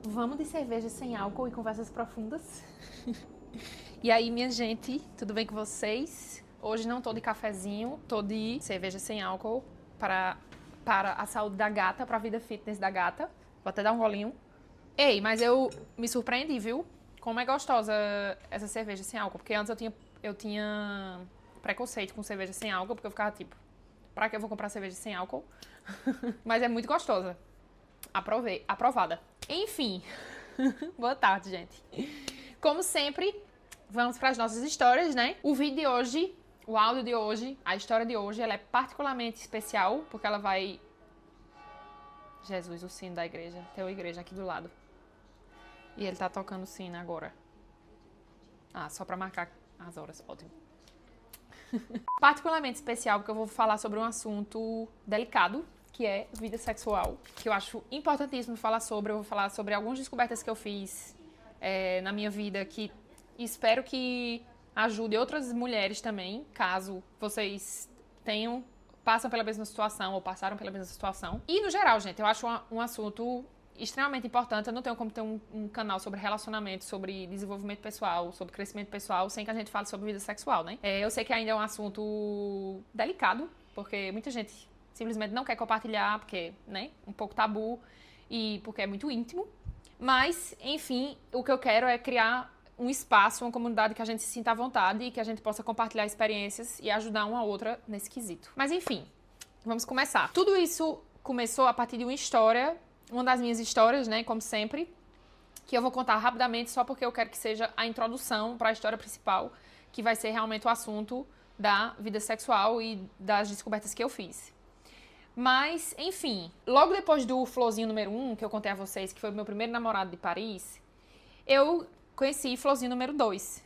Vamos de cerveja sem álcool e conversas profundas? E aí, minha gente, tudo bem com vocês? Hoje não tô de cafezinho, tô de cerveja sem álcool para a saúde da gata, para a vida fitness da gata. Vou até dar um golinho. Ei, mas eu me surpreendi, viu? Como é gostosa essa cerveja sem álcool. Porque antes eu tinha preconceito com cerveja sem álcool, porque eu ficava tipo, pra que eu vou comprar cerveja sem álcool? Mas é muito gostosa. Aprovada. Enfim, boa tarde, gente. Como sempre, vamos para as nossas histórias, né? O vídeo de hoje, o áudio de hoje, a história de hoje, ela é particularmente especial, porque ela vai... Jesus, o sino da igreja. Tem uma igreja aqui do lado. E ele tá tocando o sino agora. Ah, só pra marcar as horas. Ótimo. Particularmente especial, porque eu vou falar sobre um assunto delicado, que é vida sexual, que eu acho importantíssimo falar sobre. Eu vou falar sobre algumas descobertas que eu fiz na minha vida, que espero que ajude outras mulheres também, caso vocês passam pela mesma situação ou passaram pela mesma situação. E no geral, gente, eu acho um assunto extremamente importante. Eu não tenho como ter um canal sobre relacionamento, sobre desenvolvimento pessoal, sobre crescimento pessoal, sem que a gente fale sobre vida sexual, né? Eu sei que ainda é um assunto delicado, porque muita gente simplesmente não quer compartilhar, porque, né, um pouco tabu e porque é muito íntimo. Mas, enfim, o que eu quero é criar um espaço, uma comunidade que a gente se sinta à vontade e que a gente possa compartilhar experiências e ajudar uma a outra nesse quesito. Mas, enfim, vamos começar. Tudo isso começou a partir de uma história, uma das minhas histórias, né, como sempre, que eu vou contar rapidamente só porque eu quero que seja a introdução para a história principal, que vai ser realmente o assunto da vida sexual e das descobertas que eu fiz. Mas, enfim, logo depois do Florzinho número 1, que eu contei a vocês, que foi o meu primeiro namorado de Paris, eu conheci Florzinho número 2.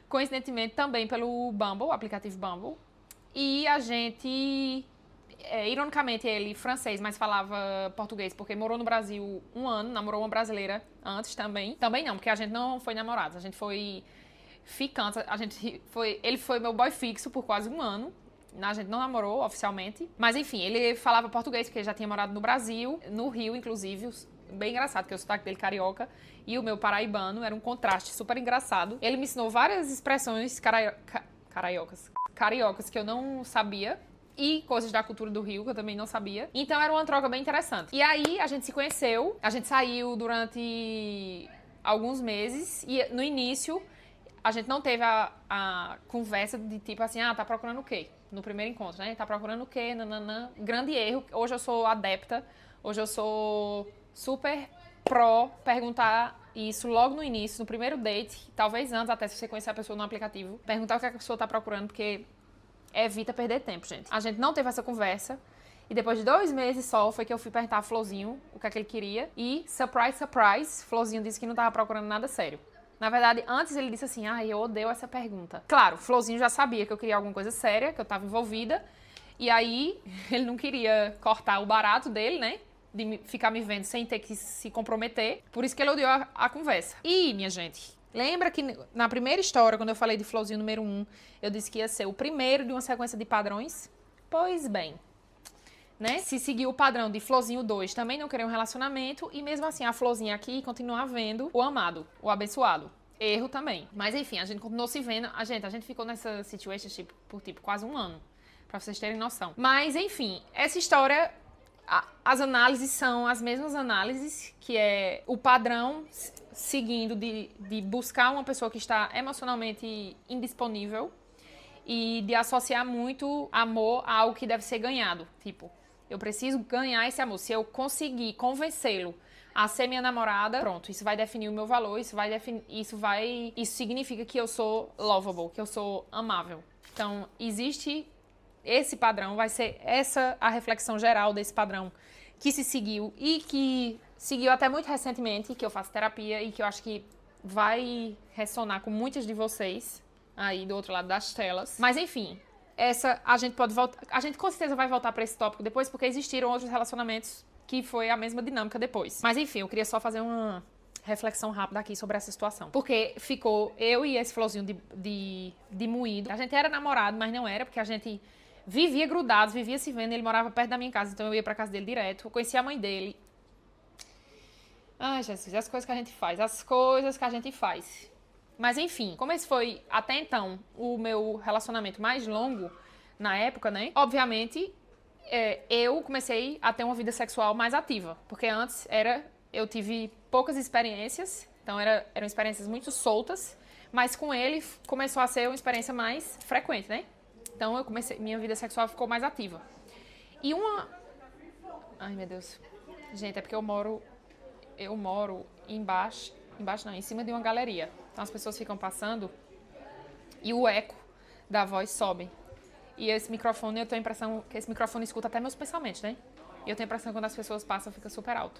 Coincidentemente também pelo Bumble, o aplicativo Bumble. E a gente, ironicamente ele francês, mas falava português, porque morou no Brasil um ano, namorou uma brasileira antes também. Também não, porque a gente não foi namorados, a gente foi ficantes, ele foi meu boy fixo por quase um ano. A gente não namorou oficialmente. Mas enfim, ele falava português porque já tinha morado no Brasil, no Rio, inclusive. Bem engraçado, porque o sotaque dele carioca e o meu paraibano era um contraste super engraçado. Ele me ensinou várias expressões cariocas que eu não sabia. E coisas da cultura do Rio que eu também não sabia. Então era uma troca bem interessante. E aí a gente se conheceu, a gente saiu durante alguns meses. E no início a gente não teve a conversa de tipo assim, tá procurando o quê? No primeiro encontro, né? Tá procurando o quê? Nananã. Grande erro. Hoje eu sou adepta. Hoje eu sou super pró perguntar isso logo no início, no primeiro date. Talvez antes, até se você conhecer a pessoa no aplicativo. Perguntar o que a pessoa tá procurando, porque evita perder tempo, gente. A gente não teve essa conversa. E depois de 2 meses só, foi que eu fui perguntar a Florzinho o que é que ele queria. E, surprise, surprise, Florzinho disse que não tava procurando nada sério. Na verdade, antes ele disse assim, eu odeio essa pergunta. Claro, Florzinho já sabia que eu queria alguma coisa séria, que eu tava envolvida. E aí, ele não queria cortar o barato dele, né? De ficar me vendo sem ter que se comprometer. Por isso que ele odiou a conversa. E, minha gente, lembra que na primeira história, quando eu falei de Florzinho número 1, eu disse que ia ser o primeiro de uma sequência de padrões? Pois bem, né? Se seguir o padrão de Florzinho 2, também não querer um relacionamento, e mesmo assim a Florzinha aqui continuar vendo o amado, o abençoado. Erro também. Mas enfim, a gente continuou se vendo. A gente ficou nessa situationship por quase um ano, pra vocês terem noção. Mas enfim, essa história, as análises são as mesmas análises, que é o padrão seguindo de buscar uma pessoa que está emocionalmente indisponível e de associar muito amor a algo que deve ser ganhado. Tipo, eu preciso ganhar esse amor. Se eu conseguir convencê-lo a ser minha namorada, pronto, isso vai definir o meu valor, isso significa que eu sou lovable, que eu sou amável. Então, existe esse padrão, vai ser essa a reflexão geral desse padrão que se seguiu e que seguiu até muito recentemente, que eu faço terapia e que eu acho que vai ressonar com muitas de vocês aí do outro lado das telas. Mas enfim, a gente pode voltar, a gente com certeza vai voltar para esse tópico depois, porque existiram outros relacionamentos que foi a mesma dinâmica depois. Mas enfim, eu queria só fazer uma reflexão rápida aqui sobre essa situação. Porque ficou eu e esse Florzinho de moído. A gente era namorado, mas não era, porque a gente vivia grudados, vivia se vendo. Ele morava perto da minha casa, então eu ia pra casa dele direto. Eu conhecia a mãe dele. Ai, Jesus, as coisas que a gente faz, as coisas que a gente faz. Mas enfim, como esse foi até então o meu relacionamento mais longo na época, né? Obviamente, eu comecei a ter uma vida sexual mais ativa. Porque antes eu tive poucas experiências, então eram experiências muito soltas. Mas com ele começou a ser uma experiência mais frequente, né? Então minha vida sexual ficou mais ativa. E uma... Ai, meu Deus. Gente, é porque eu moro embaixo não, em cima de uma galeria. Então as pessoas ficam passando e o eco da voz sobe. E esse microfone, eu tenho a impressão que esse microfone escuta até meus pensamentos, né? E eu tenho a impressão que quando as pessoas passam, fica super alto.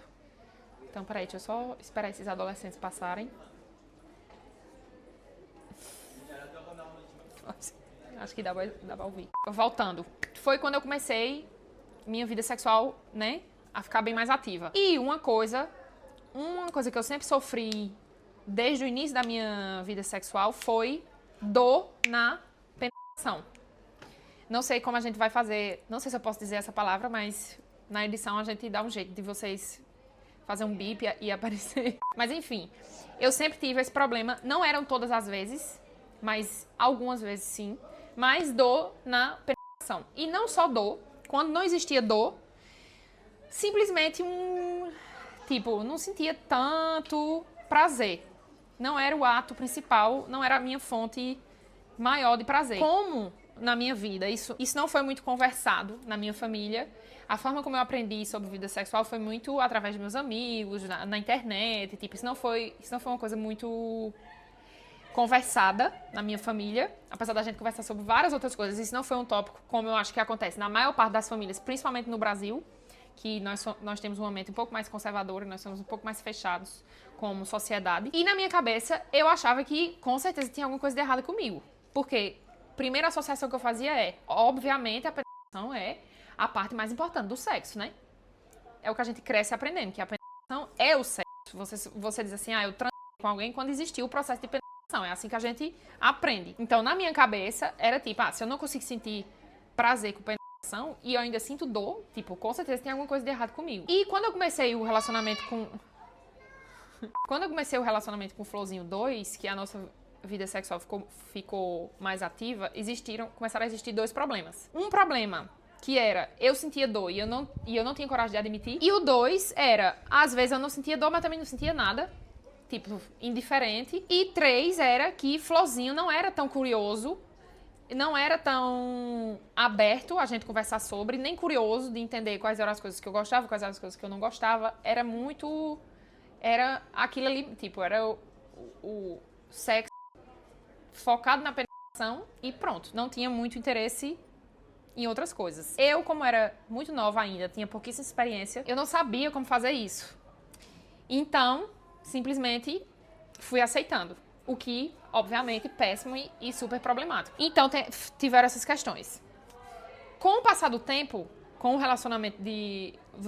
Então, peraí, deixa eu só esperar esses adolescentes passarem. Acho que dá pra ouvir. Voltando. Foi quando eu comecei minha vida sexual, né, a ficar bem mais ativa. E uma coisa que eu sempre sofri desde o início da minha vida sexual foi dor na penetração. Não sei como a gente vai fazer, não sei se eu posso dizer essa palavra, mas na edição a gente dá um jeito de vocês fazer um bip e aparecer. Mas enfim, eu sempre tive esse problema, não eram todas as vezes, mas algumas vezes sim, mas dor na penetração. E não só dor, quando não existia dor, simplesmente não sentia tanto prazer. Não era o ato principal, não era a minha fonte maior de prazer. Como na minha vida, isso não foi muito conversado na minha família. A forma como eu aprendi sobre vida sexual foi muito através de meus amigos, na internet. Isso não foi uma coisa muito conversada na minha família, apesar da gente conversar sobre várias outras coisas. Isso não foi um tópico, como eu acho que acontece na maior parte das famílias, principalmente no Brasil, que nós temos uma mente um pouco mais conservadora, nós somos um pouco mais fechados como sociedade. E na minha cabeça, eu achava que, com certeza, tinha alguma coisa de errado comigo. Porque a primeira associação que eu fazia obviamente, a penetração é a parte mais importante do sexo, né? É o que a gente cresce aprendendo, que a penetração é o sexo. Você diz assim, eu transei com alguém quando existiu o processo de penetração. É assim que a gente aprende. Então, na minha cabeça, era se eu não consigo sentir prazer com penetração e eu ainda sinto dor, com certeza tem alguma coisa de errado comigo. E quando eu comecei o relacionamento com... o Flowzinho 2, que a nossa vida sexual ficou mais ativa, começaram a existir dois problemas. Um problema que era, eu sentia dor e eu não tinha coragem de admitir. E o 2 era, às vezes eu não sentia dor, mas também não sentia nada. Indiferente. E 3 era que Flowzinho não era tão curioso, não era tão aberto a gente conversar sobre, nem curioso de entender quais eram as coisas que eu gostava, quais eram as coisas que eu não gostava. Era aquilo ali, era o sexo focado na penetração e pronto. Não tinha muito interesse em outras coisas. Eu, como era muito nova ainda, tinha pouquíssima experiência, eu não sabia como fazer isso. Então, simplesmente fui aceitando. O que, obviamente, péssimo e super problemático. Então, tiveram essas questões. Com o passar do tempo, com o relacionamento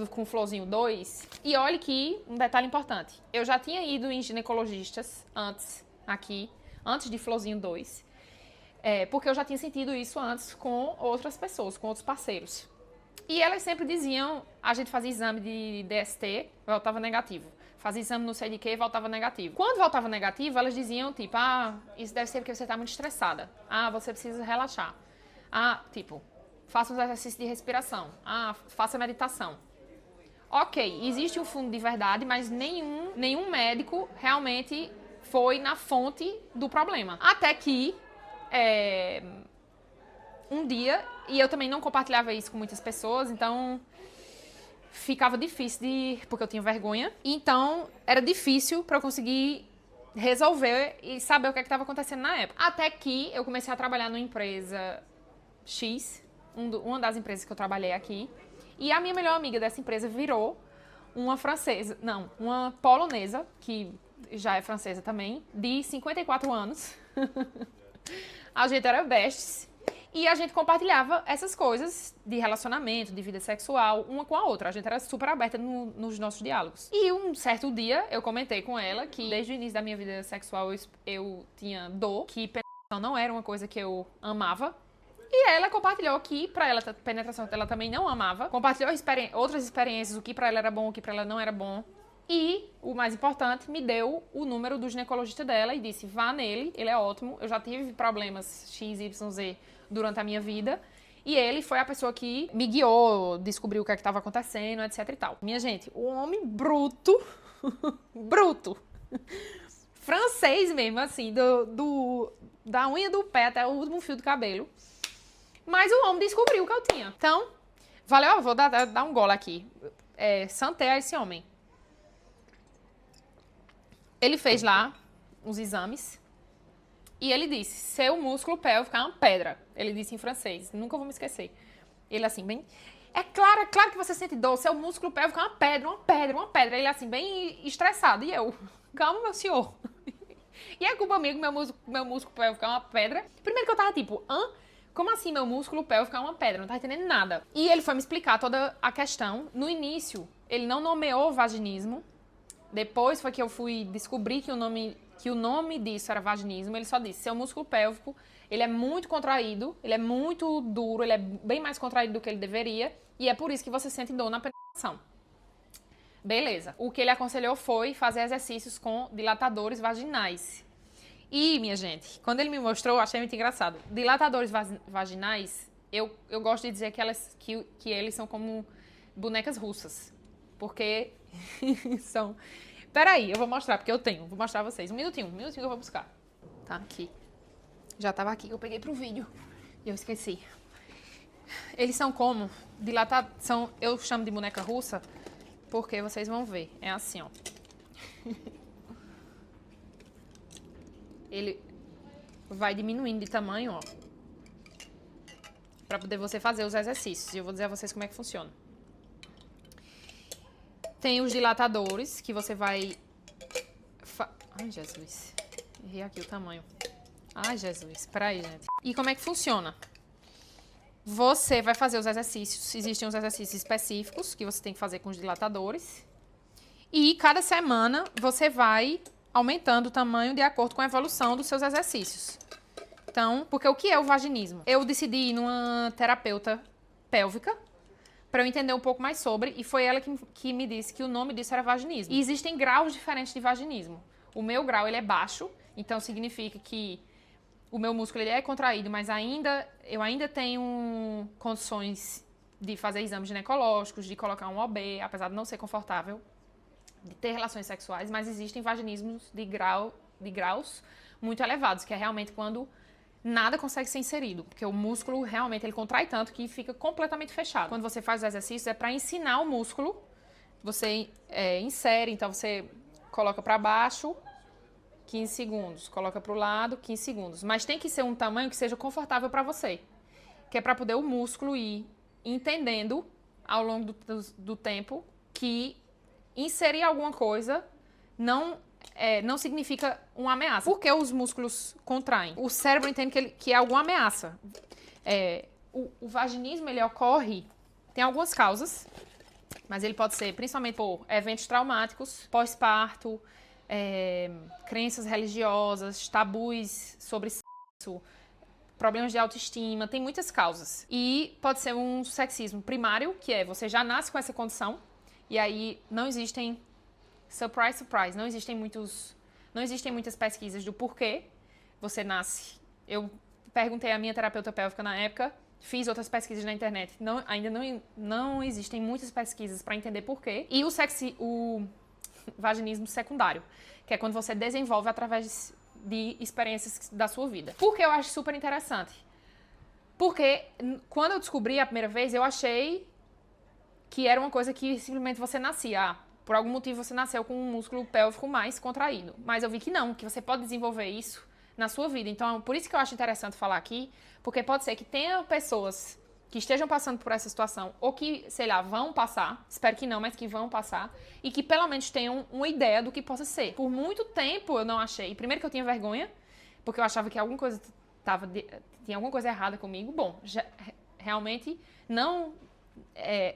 com o Flowzinho 2, e olhe que, um detalhe importante, eu já tinha ido em ginecologistas antes de Flowzinho 2, porque eu já tinha sentido isso antes com outras pessoas, com outros parceiros. E elas sempre diziam, a gente fazia exame de DST, voltava negativo. Fazia exame não sei de que e voltava negativo. Quando voltava negativo, elas diziam, isso deve ser porque você está muito estressada. Você precisa relaxar. Faça um exercício de respiração. Faça meditação. Ok, existe um fundo de verdade, mas nenhum médico realmente foi na fonte do problema. Até que, um dia, e eu também não compartilhava isso com muitas pessoas, então ficava difícil porque eu tinha vergonha. Então, era difícil para eu conseguir resolver e saber o que estava acontecendo na época. Até que eu comecei a trabalhar numa empresa X, uma das empresas que eu trabalhei aqui, e a minha melhor amiga dessa empresa virou uma polonesa, que já é francesa também, de 54 anos. A gente era besties. E a gente compartilhava essas coisas de relacionamento, de vida sexual, uma com a outra. A gente era super aberta nos nossos diálogos. E um certo dia, eu comentei com ela que desde o início da minha vida sexual eu tinha dor, que penetração não era uma coisa que eu amava. E ela compartilhou que pra ela, penetração ela também não amava. Compartilhou outras experiências, o que pra ela era bom, o que pra ela não era bom. E o mais importante, me deu o número do ginecologista dela e disse, vá nele, ele é ótimo, eu já tive problemas XYZ durante a minha vida, e ele foi a pessoa que me guiou, descobriu o que é que estava acontecendo, etc e tal. Minha gente, o homem bruto, bruto, francês mesmo, assim, da unha do pé até o último fio do cabelo, mas o homem descobriu o que eu tinha. Então, valeu, eu vou dar um gole aqui. Santé a esse homem. Ele fez lá uns exames e ele disse, seu músculo pélvico é uma pedra. Ele disse em francês, nunca vou me esquecer. Ele assim, bem... É claro que você sente dor, seu músculo pélvico é uma pedra, uma pedra, uma pedra. Ele assim, bem estressado. E eu, calma, meu senhor. E é culpa minha que meu músculo pélvico é uma pedra. Primeiro que eu tava tipo, como assim meu músculo pélvico é uma pedra? Não tava entendendo nada. E ele foi me explicar toda a questão. No início, ele não nomeou vaginismo. Depois foi que eu fui descobrir que o nome disso era vaginismo. Ele só disse, seu músculo pélvico, ele é muito contraído, ele é muito duro, ele é bem mais contraído do que ele deveria. E é por isso que você sente dor na penetração. Beleza. O que ele aconselhou foi fazer exercícios com dilatadores vaginais. E, minha gente, quando ele me mostrou, eu achei muito engraçado. Dilatadores vaginais, eu gosto de dizer que eles são como bonecas russas. Porque são... Peraí, eu vou mostrar, porque eu tenho. Vou mostrar a vocês. Um minutinho que eu vou buscar. Tá, aqui. Já tava aqui, eu peguei pro vídeo. E eu esqueci. Eles são como eu chamo de boneca russa, porque vocês vão ver. É assim, ó. Ele vai diminuindo de tamanho, ó. Pra poder você fazer os exercícios. E eu vou dizer a vocês como é que funciona. Tem os dilatadores, que você vai... Ai, Jesus. Errei aqui o tamanho. Ai, Jesus. Peraí, gente. E como é que funciona? Você vai fazer os exercícios. Existem os exercícios específicos que você tem que fazer com os dilatadores. E cada semana você vai aumentando o tamanho de acordo com a evolução dos seus exercícios. Então, porque o que é o vaginismo? Eu decidi ir numa terapeuta pélvica para eu entender um pouco mais sobre, e foi ela que me disse que o nome disso era vaginismo. E existem graus diferentes de vaginismo. O meu grau, ele é baixo, então significa que o meu músculo ele é contraído, mas eu ainda tenho condições de fazer exames ginecológicos, de colocar um OB, apesar de não ser confortável, de ter relações sexuais, mas existem vaginismos de graus muito elevados, que é realmente quando nada consegue ser inserido, porque o músculo realmente ele contrai tanto que fica completamente fechado. Quando você faz os exercícios é para ensinar o músculo, você insere, então você coloca para baixo 15 segundos, coloca para o lado 15 segundos, mas tem que ser um tamanho que seja confortável para você, que é para poder o músculo ir entendendo ao longo do tempo que inserir alguma coisa não significa uma ameaça. Por que os músculos contraem? O cérebro entende que é alguma ameaça. O vaginismo, ele ocorre, tem algumas causas, mas ele pode ser principalmente por eventos traumáticos, pós-parto, crenças religiosas, tabus sobre sexo, problemas de autoestima, tem muitas causas. E pode ser um sexismo primário, que é você já nasce com essa condição, e aí não existem, surprise, surprise, não existem muitas pesquisas do porquê você nasce. Eu perguntei à minha terapeuta pélvica na época, fiz outras pesquisas na internet, ainda não existem muitas pesquisas para entender porquê. E o vaginismo secundário, que é quando você desenvolve através de experiências da sua vida. Por que eu acho super interessante? Porque quando eu descobri a primeira vez, eu achei que era uma coisa que simplesmente você nascia. Por algum motivo você nasceu com um músculo pélvico mais contraído. Mas eu vi que não, que você pode desenvolver isso na sua vida. Então, por isso que eu acho interessante falar aqui, porque pode ser que tenha pessoas que estejam passando por essa situação, ou que, sei lá, vão passar, espero que não, mas que vão passar, e que pelo menos tenham uma ideia do que possa ser. Por muito tempo eu não achei. Primeiro que eu tinha vergonha, porque eu achava que alguma coisa tinha alguma coisa errada comigo. Bom, realmente não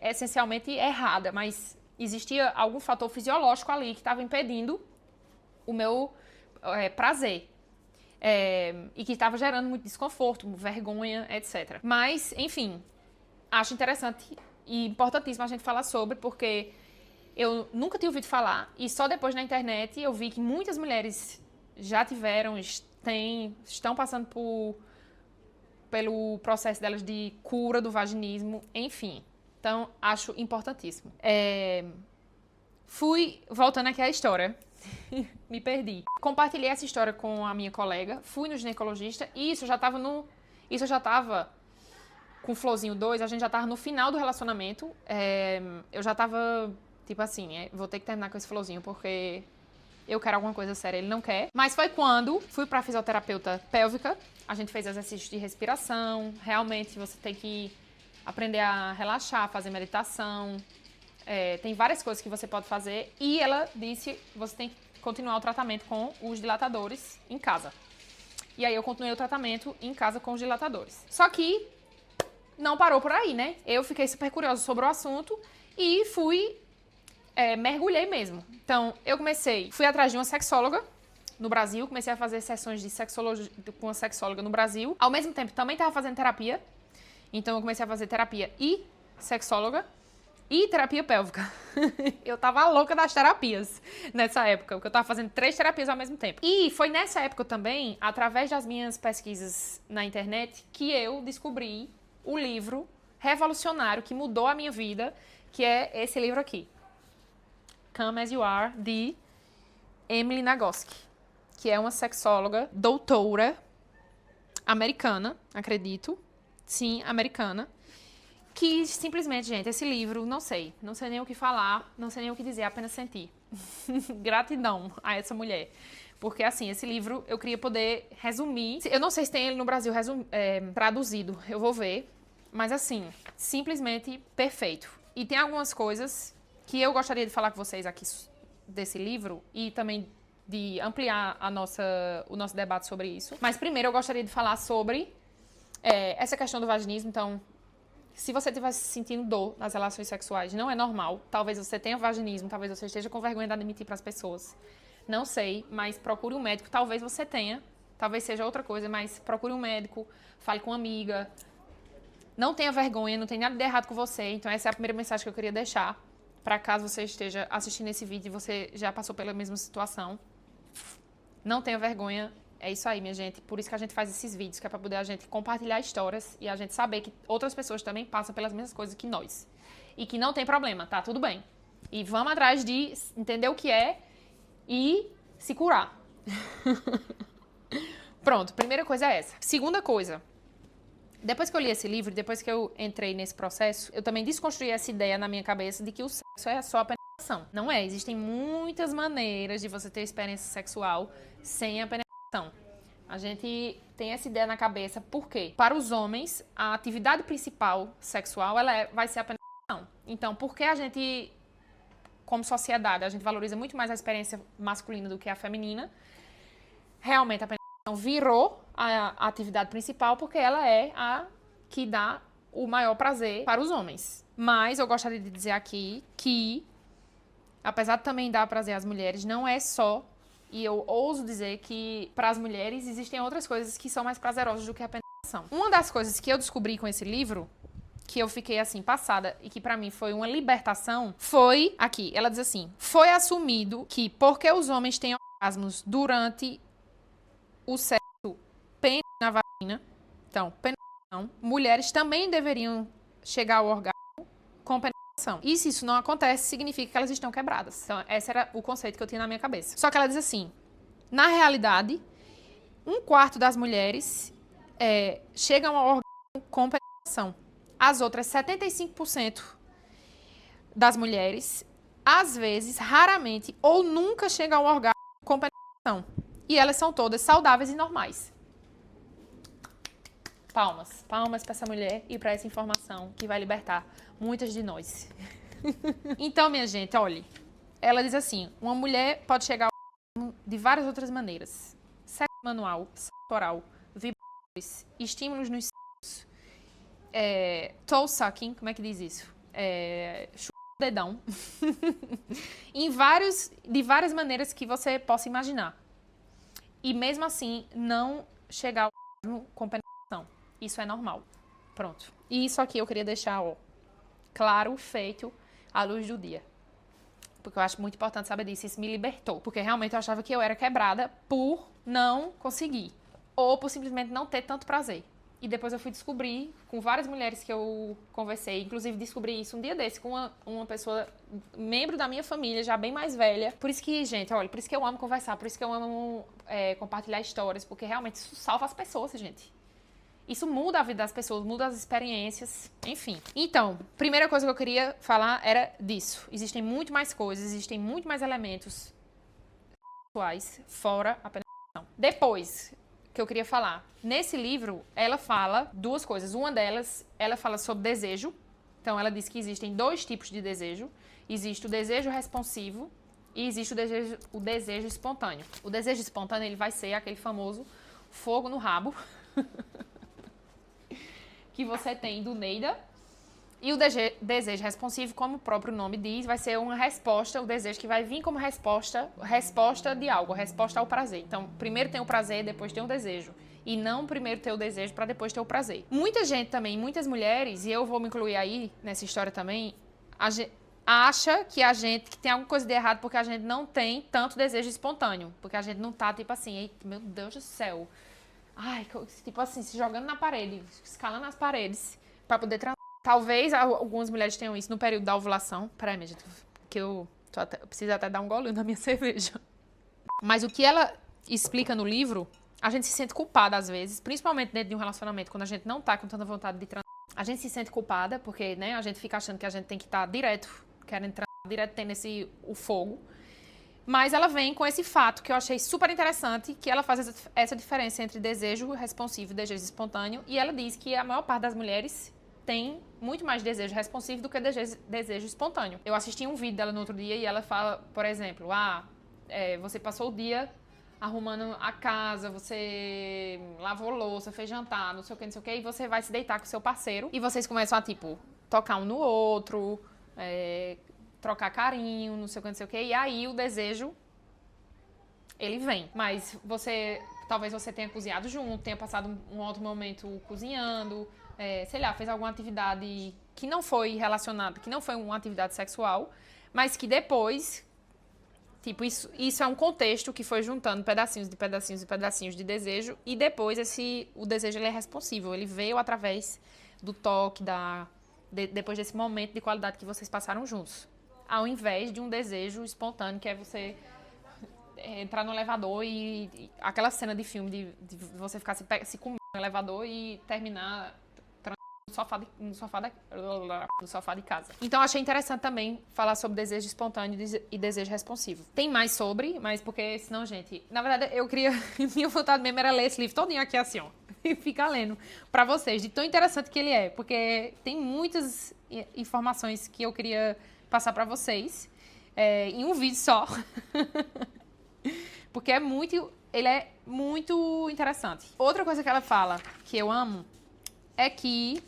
essencialmente errada, mas existia algum fator fisiológico ali que estava impedindo o meu prazer. E que estava gerando muito desconforto, vergonha, etc. Mas, enfim, acho interessante e importantíssimo a gente falar sobre, porque eu nunca tinha ouvido falar e só depois na internet eu vi que muitas mulheres já tiveram, estão passando pelo processo delas de cura do vaginismo, enfim. Então, acho importantíssimo. Voltando aqui à história, me perdi. Compartilhei essa história com a minha colega, fui no ginecologista e isso eu já tava com Florzinho 2, a gente já tava no final do relacionamento. Eu já tava, tipo assim, vou ter que terminar com esse Florzinho porque eu quero alguma coisa séria, ele não quer. Mas foi quando fui pra fisioterapeuta pélvica, a gente fez exercícios de respiração, realmente você tem que aprender a relaxar, fazer meditação, tem várias coisas que você pode fazer. E ela disse, você tem que continuar o tratamento com os dilatadores em casa. E aí eu continuei o tratamento em casa com os dilatadores. Só que não parou por aí, né? Eu fiquei super curiosa sobre o assunto e mergulhei mesmo. Então, fui atrás de uma sexóloga no Brasil, comecei a fazer sessões de sexologia com uma sexóloga no Brasil. Ao mesmo tempo, também estava fazendo terapia. Então, eu comecei a fazer terapia e sexóloga e terapia pélvica. Eu tava louca das terapias nessa época, porque eu tava fazendo 3 terapias ao mesmo tempo. E foi nessa época também, através das minhas pesquisas na internet, que eu descobri o livro revolucionário que mudou a minha vida, que é esse livro aqui. Come As You Are, de Emily Nagoski, que é uma sexóloga, doutora, americana, acredito. Sim, americana. Que simplesmente, gente, esse livro, não sei nem o que falar, não sei nem o que dizer, apenas sentir. Gratidão a essa mulher. Porque, assim, esse livro eu queria poder resumir. Eu não sei se tem ele no Brasil traduzido, eu vou ver. Mas, assim, simplesmente perfeito. E tem algumas coisas que eu gostaria de falar com vocês aqui desse livro e também de ampliar o nosso debate sobre isso. Mas, primeiro, eu gostaria de falar sobre essa questão do vaginismo. Então, se você estiver sentindo dor nas relações sexuais, não é normal. Talvez você tenha vaginismo, talvez você esteja com vergonha de admitir para as pessoas. Não sei, mas procure um médico. Talvez você tenha, talvez seja outra coisa, mas procure um médico, fale com uma amiga. Não tenha vergonha, não tem nada de errado com você. Então essa é a primeira mensagem que eu queria deixar, para caso você esteja assistindo esse vídeo e você já passou pela mesma situação. Não tenha vergonha. É isso aí, minha gente. Por isso que a gente faz esses vídeos, que é pra poder a gente compartilhar histórias e a gente saber que outras pessoas também passam pelas mesmas coisas que nós. E que não tem problema, tá tudo bem. E vamos atrás de entender o que é e se curar. Pronto, primeira coisa é essa. Segunda coisa. Depois que eu li esse livro, depois que eu entrei nesse processo, eu também desconstruí essa ideia na minha cabeça de que o sexo é só a penetração. Não é. Existem muitas maneiras de você ter experiência sexual sem a penetração. A gente tem essa ideia na cabeça, por quê? Para os homens, a atividade principal sexual vai ser a penetração. Então, por que a gente, como sociedade, a gente valoriza muito mais a experiência masculina do que a feminina? Realmente, a penetração virou a atividade principal porque ela é a que dá o maior prazer para os homens. Mas eu gostaria de dizer aqui que, apesar de também dar prazer às mulheres, não é só. E eu ouso dizer que, para as mulheres, existem outras coisas que são mais prazerosas do que a penetração. Uma das coisas que eu descobri com esse livro, que eu fiquei, assim, passada, e que para mim foi uma libertação, foi aqui. Ela diz assim, foi assumido que, porque os homens têm orgasmos durante o sexo pênis na vagina, então, penetração, mulheres também deveriam chegar ao orgasmo com penetração. E se isso não acontece, significa que elas estão quebradas. Então, esse era o conceito que eu tinha na minha cabeça. Só que ela diz assim, na realidade, 1/4 das mulheres chegam ao orgasmo com penetração. As outras 75% das mulheres, às vezes, raramente ou nunca chegam ao orgasmo com penetração. E elas são todas saudáveis e normais. Palmas. Palmas para essa mulher e para essa informação que vai libertar muitas de nós. Então, minha gente, olha. Ela diz assim, uma mulher pode chegar ao orgasmo de várias outras maneiras. Sexo manual, sexo oral, vibradores, estímulos nos seios, toe sucking, como é que diz isso? Chupa o dedão. De várias maneiras que você possa imaginar. E mesmo assim, não chegar ao orgasmo com penetração. Isso é normal. Pronto. E isso aqui eu queria deixar, claro, feito à luz do dia. porque eu acho muito importante saber disso. Isso me libertou, porque realmente eu achava que eu era quebrada por não conseguir, ou por simplesmente não ter tanto prazer. E depois eu fui descobrir, com várias mulheres que eu conversei, inclusive descobri isso um dia desse, com uma pessoa, membro da minha família, já bem mais velha. Por isso que, gente, olha, por isso que eu amo conversar, por isso que eu amo compartilhar histórias, porque realmente isso salva as pessoas, gente. Isso muda a vida das pessoas, muda as experiências, enfim. Então, primeira coisa que eu queria falar era disso. Existem muito mais coisas, existem muito mais elementos sexuais fora a penetração. Depois, que eu queria falar. Nesse livro, ela fala duas coisas. Uma delas, ela fala sobre desejo. Então, ela diz que existem dois tipos de desejo. Existe o desejo responsivo e existe o desejo espontâneo. O desejo espontâneo, ele vai ser aquele famoso fogo no rabo que você tem do Neida. E o desejo responsivo, como o próprio nome diz, vai ser uma resposta, o desejo que vai vir como resposta de algo, resposta ao prazer. Então, primeiro tem o prazer, depois tem o desejo. E não primeiro ter o desejo para depois ter o prazer. Muita gente também, muitas mulheres, e eu vou me incluir aí nessa história também, acha que que tem alguma coisa de errado porque a gente não tem tanto desejo espontâneo. Porque a gente não tá, tipo assim, meu Deus do céu. Ai, tipo assim, se jogando na parede, escalando as paredes para poder transar. Talvez algumas mulheres tenham isso no período da ovulação. Peraí, minha gente, que eu preciso até dar um golinho na minha cerveja. Mas o que ela explica no livro, a gente se sente culpada às vezes, principalmente dentro de um relacionamento, quando a gente não tá com tanta vontade de transar. A gente se sente culpada, porque, né, a gente fica achando que a gente tem que estar direto, querendo transar direto, tendo o fogo. Mas ela vem com esse fato que eu achei super interessante, que ela faz essa diferença entre desejo responsivo e desejo espontâneo. E ela diz que a maior parte das mulheres tem muito mais desejo responsivo do que desejo espontâneo. Eu assisti um vídeo dela no outro dia e ela fala, por exemplo, você passou o dia arrumando a casa, você lavou louça, fez jantar, não sei o que, e você vai se deitar com o seu parceiro e vocês começam a, tipo, tocar um no outro, trocar carinho, não sei o que, e aí o desejo, ele vem. Mas talvez você tenha cozinhado junto, tenha passado um outro momento cozinhando, sei lá, fez alguma atividade que não foi relacionada, que não foi uma atividade sexual, mas que depois, tipo, isso é um contexto que foi juntando pedacinhos de pedacinhos e pedacinhos de desejo, e depois o desejo ele é responsível, ele veio através do toque, depois desse momento de qualidade que vocês passaram juntos. Ao invés de um desejo espontâneo, que é você entrar no elevador e aquela cena de filme de você ficar se comendo no elevador e terminar no sofá de casa. Então, eu achei interessante também falar sobre desejo espontâneo e desejo responsivo. Tem mais mas porque senão, gente... Na verdade, eu queria... Minha vontade mesmo era ler esse livro todinho aqui assim, ó. E ficar lendo pra vocês, de tão interessante que ele é. Porque tem muitas informações que eu queria passar pra vocês em um vídeo só. Porque ele é muito interessante. Outra coisa que ela fala, que eu amo, é que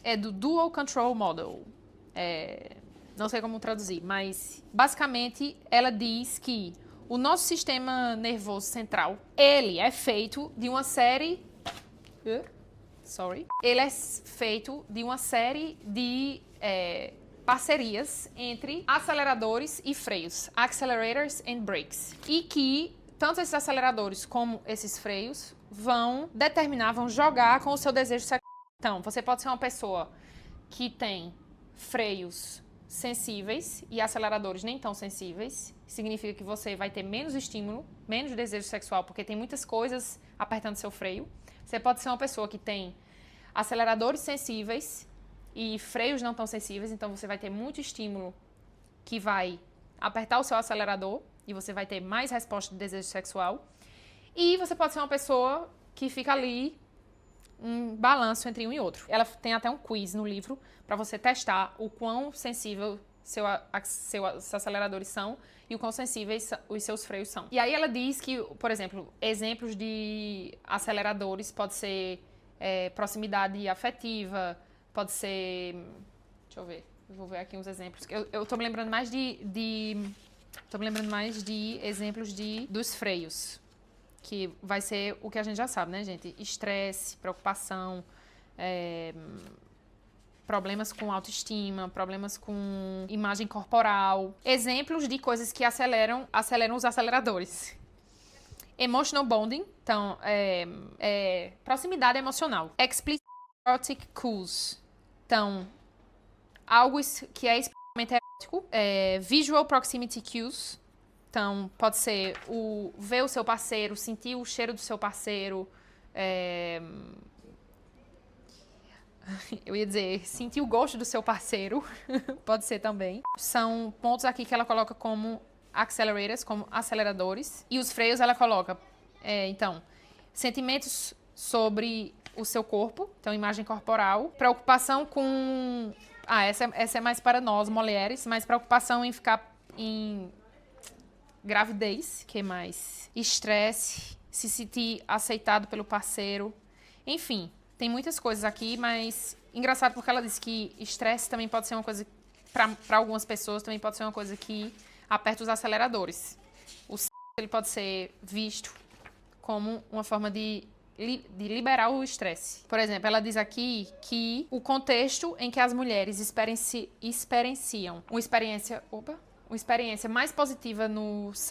é do Dual Control Model. Não sei como traduzir, mas basicamente ela diz que o nosso sistema nervoso central, ele é feito de uma série... Ele é feito de uma série de parcerias entre aceleradores e freios. Accelerators and brakes. E que tanto esses aceleradores como esses freios vão jogar com o seu desejo sexual. Então, você pode ser uma pessoa que tem freios sensíveis e aceleradores nem tão sensíveis. Significa que você vai ter menos estímulo, menos desejo sexual, porque tem muitas coisas apertando seu freio. Você pode ser uma pessoa que tem aceleradores sensíveis e freios não tão sensíveis, então você vai ter muito estímulo que vai apertar o seu acelerador e você vai ter mais resposta de desejo sexual. E você pode ser uma pessoa que fica ali um balanço entre um e outro. Ela tem até um quiz no livro para você testar o quão sensível seus aceleradores são e o quão sensíveis os seus freios são. E aí ela diz que, por exemplo, exemplos de aceleradores pode ser proximidade afetiva, pode ser... Deixa eu ver. Eu vou ver aqui uns exemplos. Eu tô me lembrando mais de exemplos dos freios. Que vai ser o que a gente já sabe, né, gente? Estresse, preocupação, problemas com autoestima, problemas com imagem corporal. Exemplos de coisas que aceleram os aceleradores. Emotional bonding, então, proximidade emocional. Explicit erotic cues, então, algo que é explicitamente erótico. Visual proximity cues, então, pode ser ver o seu parceiro, sentir o cheiro do seu parceiro, eu ia dizer, sentir o gosto do seu parceiro, pode ser também. São pontos aqui que ela coloca como accelerators, como aceleradores. E os freios ela coloca, então, sentimentos sobre o seu corpo, então imagem corporal. Preocupação com... essa é mais para nós, mulheres, mas preocupação em ficar em gravidez, que mais? Estresse, se sentir aceitado pelo parceiro, enfim... Tem muitas coisas aqui, mas engraçado porque ela diz que estresse também pode ser uma coisa, para algumas pessoas, também pode ser uma coisa que aperta os aceleradores. O sexo ele pode ser visto como uma forma de liberar o estresse. Por exemplo, ela diz aqui que o contexto em que as mulheres experienciam uma experiência mais positiva no sexo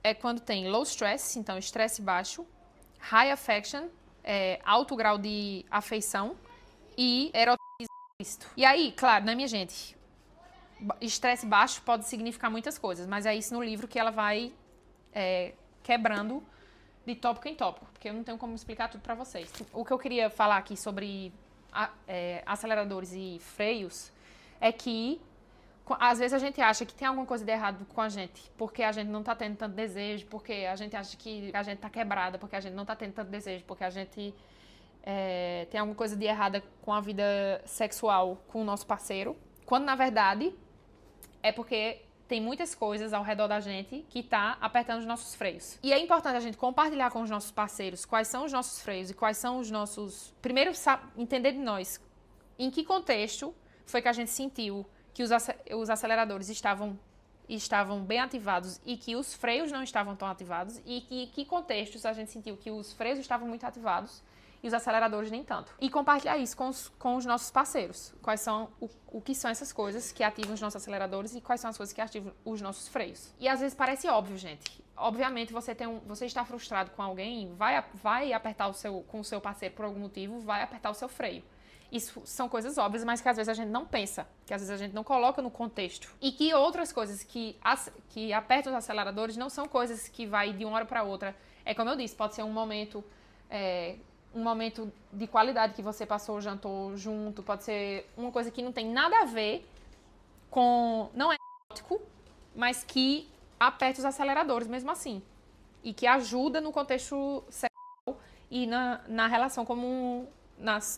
é quando tem low stress, então estresse baixo, high affection, alto grau de afeição e erotismo. E aí, claro, né, minha gente? Estresse baixo pode significar muitas coisas, mas é isso no livro que ela vai quebrando de tópico em tópico, porque eu não tenho como explicar tudo pra vocês. O que eu queria falar aqui sobre aceleradores e freios é que às vezes a gente acha que tem alguma coisa de errado com a gente, porque a gente não tá tendo tanto desejo, porque a gente acha que a gente tá quebrada, porque a gente não tá tendo tanto desejo, porque a gente tem alguma coisa de errada com a vida sexual com o nosso parceiro, quando na verdade é porque tem muitas coisas ao redor da gente que tá apertando os nossos freios. E é importante a gente compartilhar com os nossos parceiros quais são os nossos freios e quais são os nossos... Primeiro, entender de nós em que contexto foi que a gente sentiu que os aceleradores estavam bem ativados e que os freios não estavam tão ativados e que contextos a gente sentiu que os freios estavam muito ativados e os aceleradores nem tanto. E compartilhar isso com os nossos parceiros. Quais são o que são essas coisas que ativam os nossos aceleradores e quais são as coisas que ativam os nossos freios. E às vezes parece óbvio, gente. Obviamente, você está frustrado com alguém, vai apertar com o seu parceiro por algum motivo, vai apertar o seu freio. Isso são coisas óbvias, mas que às vezes a gente não pensa, que às vezes a gente não coloca no contexto. E que outras coisas que apertam os aceleradores não são coisas que vai de uma hora para outra. É como eu disse, pode ser um momento de qualidade que você passou, jantou junto, pode ser uma coisa que não tem nada a ver com... Não é erótico, mas que aperta os aceleradores mesmo assim. E que ajuda no contexto sexual e na relação como...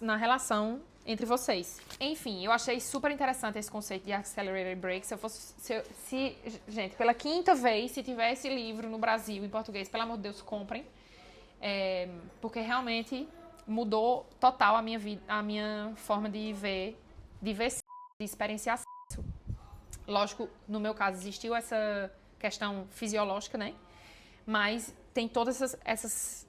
Na relação entre vocês. Enfim, eu achei super interessante esse conceito de accelerated break. Gente, pela quinta vez, se tiver esse livro no Brasil, em português, pelo amor de Deus, comprem. Porque realmente mudou total a minha vida, a minha forma de ver de experienciar sexo. Lógico, no meu caso, existiu essa questão fisiológica, né? Mas tem todas essas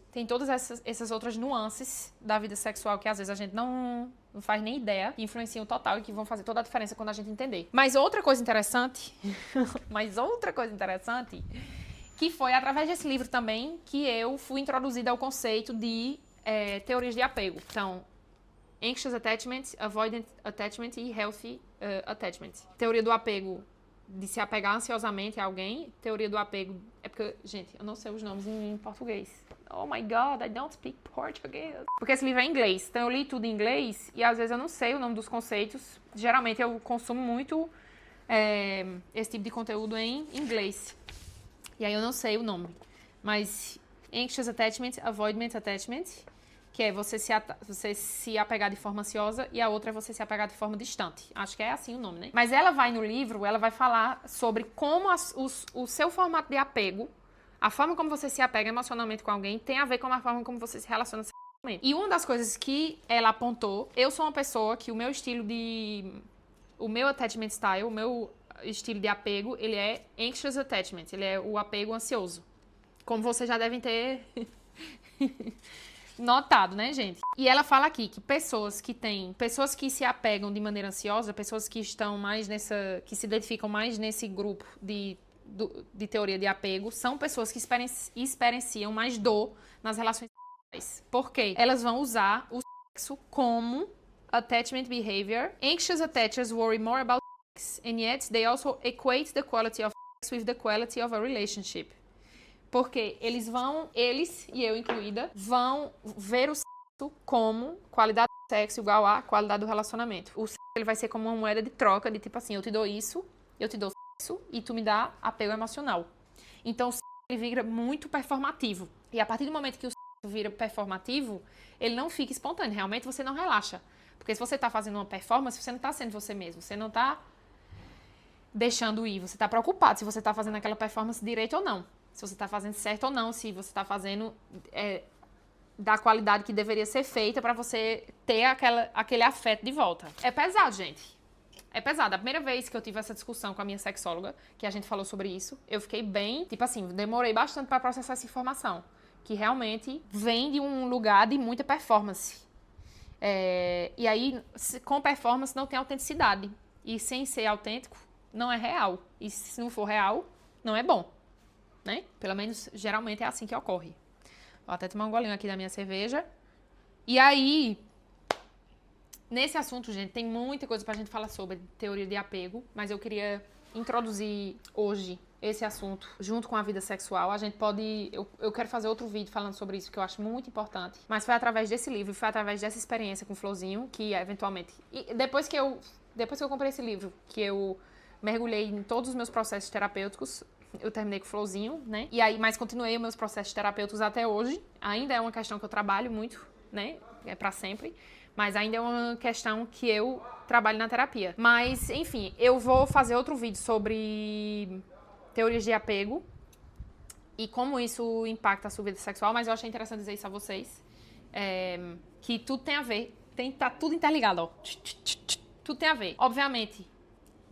outras nuances da vida sexual que às vezes a gente não faz nem ideia, que influenciam total e que vão fazer toda a diferença quando a gente entender. Mas outra coisa interessante, que foi através desse livro também que eu fui introduzida ao conceito de teorias de apego. Então, Anxious Attachment, Avoidant Attachment e Healthy Attachment. Teoria do apego, de se apegar ansiosamente a alguém. Teoria do apego... É porque, gente, eu não sei os nomes em português. Oh my God, I don't speak Portuguese. Porque esse livro é em inglês. Então eu li tudo em inglês e às vezes eu não sei o nome dos conceitos. Geralmente eu consumo muito esse tipo de conteúdo em inglês. E aí eu não sei o nome. Mas Anxious Attachment, Avoidant Attachment, que é você se apegar de forma ansiosa, e a outra é você se apegar de forma distante. Acho que é assim o nome, né? Mas ela vai no livro, ela vai falar sobre como o seu formato de apego, a forma como você se apega emocionalmente com alguém, tem a ver com a forma como você se relaciona sexualmente. E uma das coisas que ela apontou, eu sou uma pessoa que o meu attachment style, o meu estilo de apego, ele é anxious attachment, ele é o apego ansioso. Como vocês já devem ter notado, né, gente? E ela fala aqui que pessoas que se apegam de maneira ansiosa, pessoas que estão mais que se identificam mais nesse grupo de teoria de apego, são pessoas que experienciam mais dor nas relações sexuais. Por quê? Elas vão usar o sexo como attachment behavior. Anxious attachers worry more about sex, and yet they also equate the quality of sex with the quality of a relationship. Porque eles e eu incluída, vão ver o sexo como qualidade do sexo igual a qualidade do relacionamento. O sexo ele vai ser como uma moeda de troca, de tipo assim, eu te dou isso, eu te dou sexo e tu me dá apego emocional. Então o sexo ele vira muito performativo. E a partir do momento que o sexo vira performativo, ele não fica espontâneo. Realmente você não relaxa. Porque se você tá fazendo uma performance, você não tá sendo você mesmo. Você não tá deixando ir. Você tá preocupado se você tá fazendo aquela performance direito ou não. Se você tá fazendo certo ou não. Se você tá fazendo da qualidade que deveria ser feita pra você ter aquele afeto de volta. É pesado, gente. É pesado. A primeira vez que eu tive essa discussão com a minha sexóloga, que a gente falou sobre isso, eu fiquei bem... Tipo assim, demorei bastante pra processar essa informação. Que realmente vem de um lugar de muita performance. E aí, com performance não tem autenticidade. E sem ser autêntico, não é real. E se não for real, não é bom. Né? Pelo menos, geralmente é assim que ocorre. Vou até tomar um golinho aqui da minha cerveja. E aí, nesse assunto, gente, tem muita coisa pra gente falar sobre teoria de apego. Mas eu queria introduzir hoje esse assunto junto com a vida sexual. A gente pode... Eu quero fazer outro vídeo falando sobre isso, que eu acho muito importante. Mas foi através desse livro, foi através dessa experiência com o Flowzinho, que eventualmente... E depois que eu comprei esse livro, que eu mergulhei em todos os meus processos terapêuticos, eu terminei com o Flowzinho, né? E aí, mas continuei os meus processos terapêuticos até hoje. Ainda é uma questão que eu trabalho muito, né? É pra sempre. Mas ainda é uma questão que eu trabalho na terapia. Mas, enfim, eu vou fazer outro vídeo sobre teorias de apego e como isso impacta a sua vida sexual, mas eu achei interessante dizer isso a vocês, que tudo tem a ver, tá tudo interligado, ó. Tudo tem a ver. Obviamente,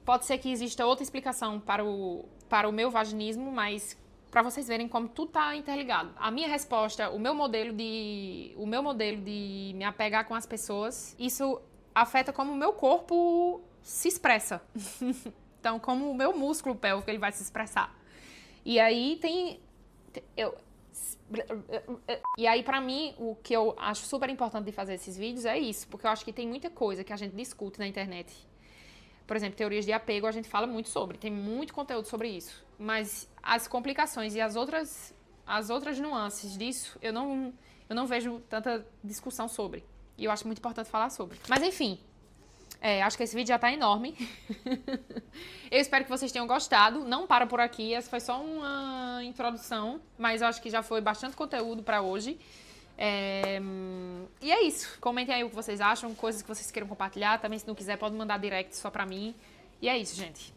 pode ser que exista outra explicação para o meu vaginismo, mas para vocês verem como tudo tá interligado. A minha resposta, o meu modelo de me apegar com as pessoas, isso afeta como o meu corpo se expressa. Então, como o meu músculo pélvico ele vai se expressar. E aí E aí, pra mim, o que eu acho super importante de fazer esses vídeos é isso. Porque eu acho que tem muita coisa que a gente discute na internet. Por exemplo, teorias de apego, a gente fala muito sobre. Tem muito conteúdo sobre isso. Mas as complicações e as outras nuances disso, eu não vejo tanta discussão sobre. E eu acho muito importante falar sobre. Mas, enfim... acho que esse vídeo já tá enorme. Eu espero que vocês tenham gostado. Não para por aqui, essa foi só uma introdução, mas eu acho que já foi bastante conteúdo pra hoje. E é isso. Comentem aí o que vocês acham, coisas que vocês queiram compartilhar. Também, se não quiser, pode mandar direct só pra mim. E é isso, gente.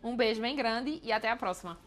Um beijo bem grande e até a próxima.